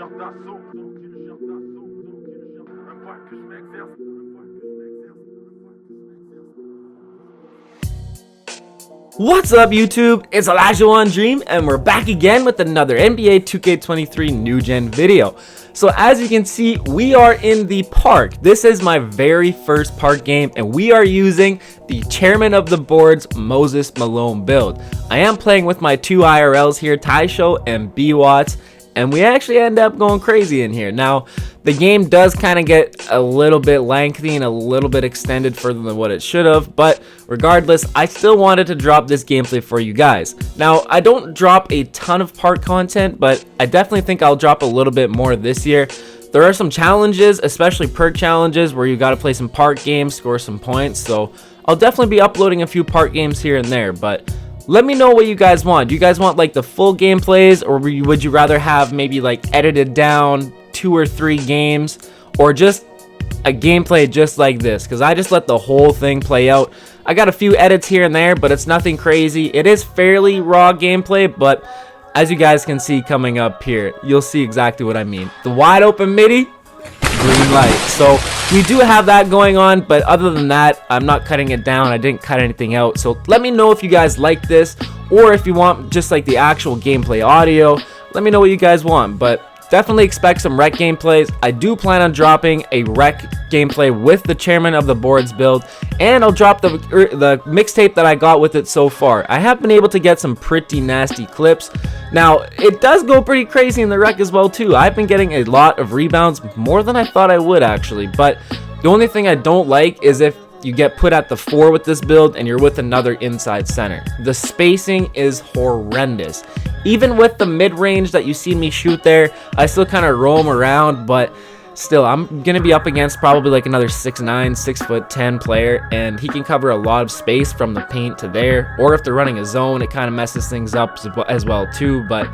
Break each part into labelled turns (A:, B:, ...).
A: What's up YouTube, it's Elijah One Dream and we're back again with another NBA 2K23 new gen video. So as you can see, we are in the park. This is my very first park game and we are using the chairman of the boards Moses Malone build. I am playing with my two IRLs here, Taisho and B Watts, and we actually end up going crazy in here. Now the game does kind of get a little bit lengthy and a little bit extended further than what it should have, but regardless, I still wanted to drop this gameplay for you guys. Now I don't drop a ton of park content, but I definitely think I'll drop a little bit more this year. There are some challenges, especially perk challenges, where you got to play some park games, score some points, so I'll definitely be uploading a few park games here and there. But let me know what you guys want. Do you guys want like the full gameplays, or would you rather have maybe like edited down 2 or 3 games, or just a gameplay just like this? Because I just let the whole thing play out. I got a few edits here and there, but it's nothing crazy. It is fairly raw gameplay, but as you guys can see coming up here, you'll see exactly what I mean. The wide open midi, green light. So we do have that going on, but other than that, I'm not cutting it down. I didn't cut anything out. So let me know if you guys like this, or if you want just like the actual gameplay audio. Let me know what you guys want, but definitely expect some rec gameplays. I do plan on dropping a rec gameplay with the chairman of the boards build, and I'll drop the mixtape that I got with it so far. I have been able to get some pretty nasty clips. Now it does go pretty crazy in the rec as well too. I've been getting a lot of rebounds, more than I thought I would actually, but the only thing I don't like is if you get put at the 4 with this build and you're with another inside center. The spacing is horrendous. Even with the mid-range that you see me shoot there, I still kind of roam around, but still, I'm going to be up against probably like another 6'9", 6'10" player, and he can cover a lot of space from the paint to there. Or if they're running a zone, it kind of messes things up as well too, but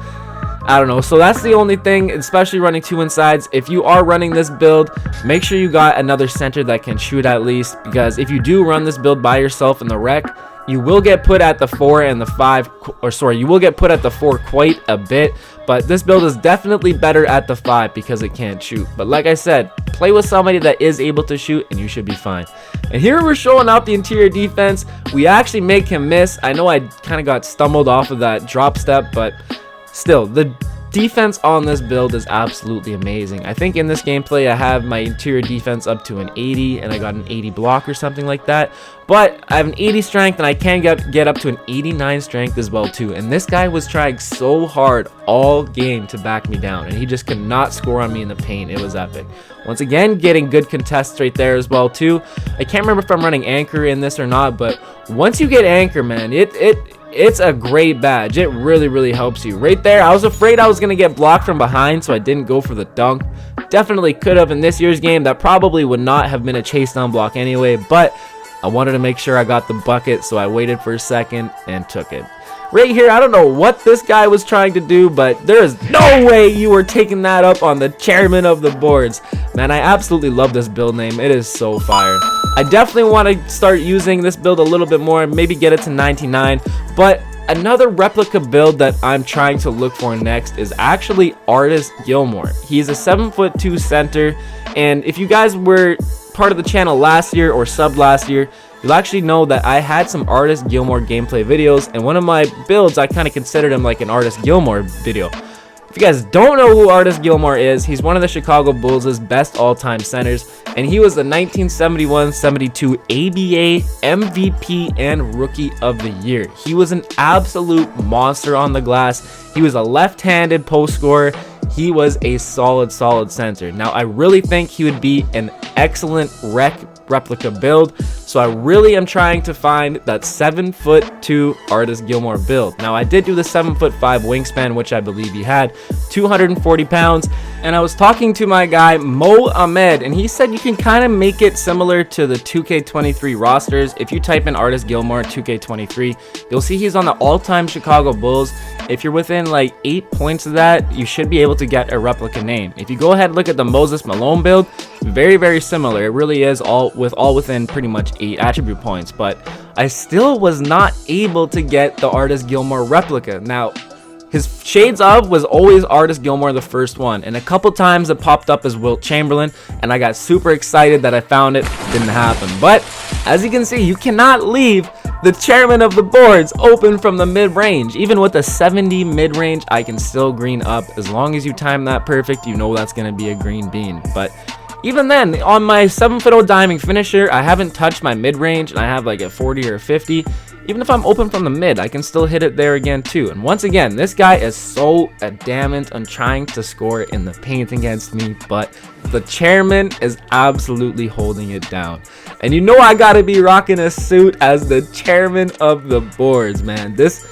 A: I don't know. So that's the only thing, especially running 2 insides. If you are running this build, make sure you got another center that can shoot at least, because if you do run this build by yourself in the rec, you will get put at the 4 and the 5, or sorry, you will get put at the 4 quite a bit, but this build is definitely better at the 5 because it can't shoot. But like I said, play with somebody that is able to shoot and you should be fine. And here we're showing out the interior defense. We actually make him miss. I know I kind of got stumbled off of that drop step, but still, the defense on this build is absolutely amazing. I think in this gameplay I have my interior defense up to an 80 and I got an 80 block or something like that, but I have an 80 strength and I can get up to an 89 strength as well too. And this guy was trying so hard all game to back me down, and he just could not score on me in the paint. It was epic. Once again, getting good contests right there as well too. I can't remember if I'm running anchor in this or not, but once you get anchor, man, it's a great badge. It really helps you. Right there, I was afraid I was going to get blocked from behind, so I didn't go for the dunk. Definitely could have in this year's game. That probably would not have been a chase down block anyway, but I wanted to make sure I got the bucket, so I waited for a second and took it. Right here, I don't know what this guy was trying to do, but there is no way you were taking that up on the chairman of the boards. Man, I absolutely love this build name. It is so fire. I definitely want to start using this build a little bit more, maybe get it to 99. But another replica build that I'm trying to look for next is actually Artist Gilmore. He's a 7'2" center, and if you guys were part of the channel last year or sub last year, you'll actually know that I had some Artist Gilmore gameplay videos, and one of my builds I kind of considered him like an Artist Gilmore video. If you guys don't know who Artist Gilmore is, he's one of the Chicago Bulls' best all-time centers, and he was the 1971-72 ABA MVP and Rookie of the Year. He was an absolute monster on the glass. He was a left-handed post scorer. He was a solid center. Now I really think he would be an excellent replica build, so I really am trying to find that 7'2" Artist Gilmore build. Now I did do the 7'5" wingspan, which I believe he had, 240 pounds, and I was talking to my guy Mo Ahmed, and he said you can kind of make it similar to the 2K23 rosters. If you type in Artist Gilmore 2K23, you'll see he's on the all-time Chicago Bulls. If you're within like 8 points of that, you should be able to get a replica name. If you go ahead and look at the Moses Malone build, very similar. It really is all within pretty much 8 attribute points, but I still was not able to get the Artist Gilmore replica. Now His shades of was always Artist Gilmore, the first one, and a couple times it popped up as Wilt Chamberlain, and I got super excited that I found it. Didn't happen. But as you can see, you cannot leave the chairman of the boards open from the mid-range. Even with a 70 mid-range, I can still green up. As long as you time that perfect, you know that's going to be a green bean. But even then, on my 7-foot diming finisher, I haven't touched my mid-range, and I have like a 40 or 50. Even if I'm open from the mid, I can still hit it there again too. And once again, this guy is so adamant on trying to score in the paint against me, but the chairman is absolutely holding it down. And you know I gotta be rocking a suit as the chairman of the boards, man. This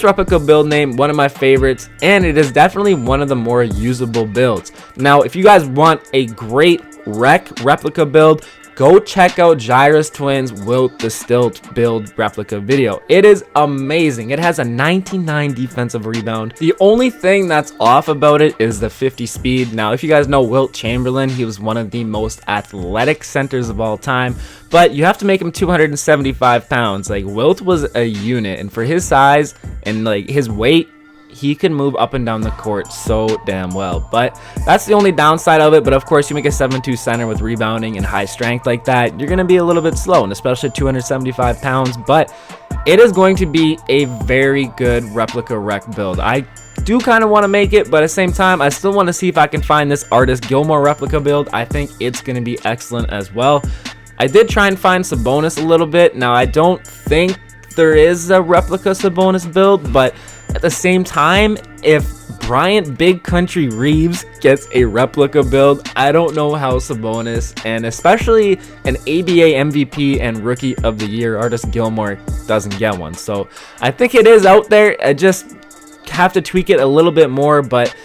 A: replica build name, one of my favorites, and it is definitely one of the more usable builds. Now, if you guys want a great replica build, go check out Jairus Twins Wilt the Stilt build replica video. It is amazing. It has a 99 defensive rebound. The only thing that's off about it is the 50 speed. Now, if you guys know Wilt Chamberlain, he was one of the most athletic centers of all time, but you have to make him 275 pounds. Like, Wilt was a unit, and for his size and like his weight, he can move up and down the court so damn well. But that's the only downside of it. But of course, you make a 7'2" center with rebounding and high strength like that, you're gonna be a little bit slow, and especially 275 pounds. But it is going to be a very good replica rec build. I do kind of want to make it, but at the same time, I still want to see if I can find this Artist Gilmore replica build. I think it's gonna be excellent as well. I did try and find Sabonis a little bit. Now, I don't think there is a replica Sabonis build, but at the same time, if Bryant Big Country Reeves gets a replica build, I don't know how Sabonis, and especially an ABA MVP and Rookie of the Year Artist Gilmore, doesn't get one. So I think it is out there. I just have to tweak it a little bit more, but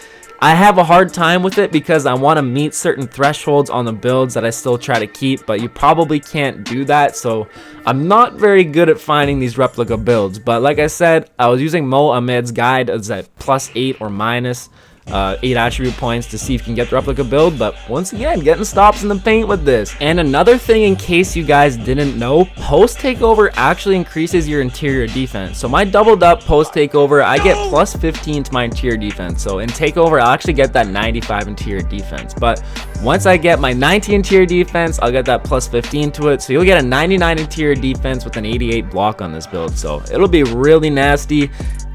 A: I have a hard time with it because I want to meet certain thresholds on the builds that I still try to keep, but you probably can't do that. So I'm not very good at finding these replica builds. But like I said, I was using Mo Ahmed's guide as at +8 or minus 8 attribute points to see if you can get the replica build. But once again, getting stops in the paint with this. And another thing, in case you guys didn't know, post takeover actually increases your interior defense. So my doubled up post takeover, I get +15 to my interior defense. So in takeover, I'll actually get that 95 interior defense. But once I get my 90 interior defense, I'll get that +15 to it. So you'll get a 99 interior defense with an 88 block on this build. So it'll be really nasty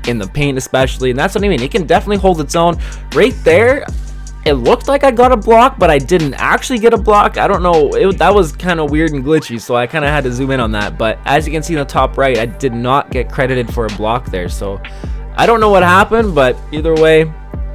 A: in the paint especially, and that's what I mean. It can definitely hold its own. Right there, it looked like I got a block, but I didn't actually get a block. I don't know, that was kind of weird and glitchy, so I kind of had to zoom in on that. But as you can see in the top right, I did not get credited for a block there, so I don't know what happened, but either way,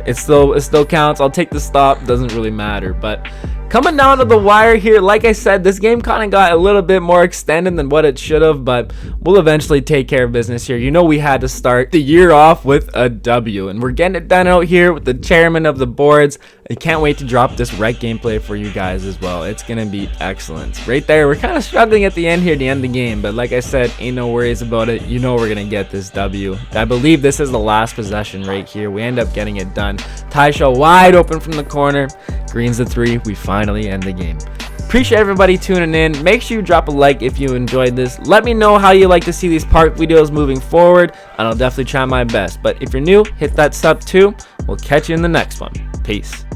A: it still counts. I'll take the stop, doesn't really matter. But coming down to the wire here, like I said, this game kind of got a little bit more extended than what it should have, but we'll eventually take care of business here. You know, we had to start the year off with a W, and we're getting it done out here with the chairman of the boards. I can't wait to drop this rec gameplay for you guys as well. It's gonna be excellent. Right there, we're kind of struggling at the end here to end the game, but like I said, ain't no worries about it. You know we're gonna get this W. I believe this is the last possession right here. We end up getting it done. Taisha wide open from the corner. Green's the 3. We finally end the game. Appreciate everybody tuning in. Make sure you drop a like if you enjoyed this. Let me know how you like to see these park videos moving forward, and I'll definitely try my best. But if you're new, hit that sub too. We'll catch you in the next one. Peace.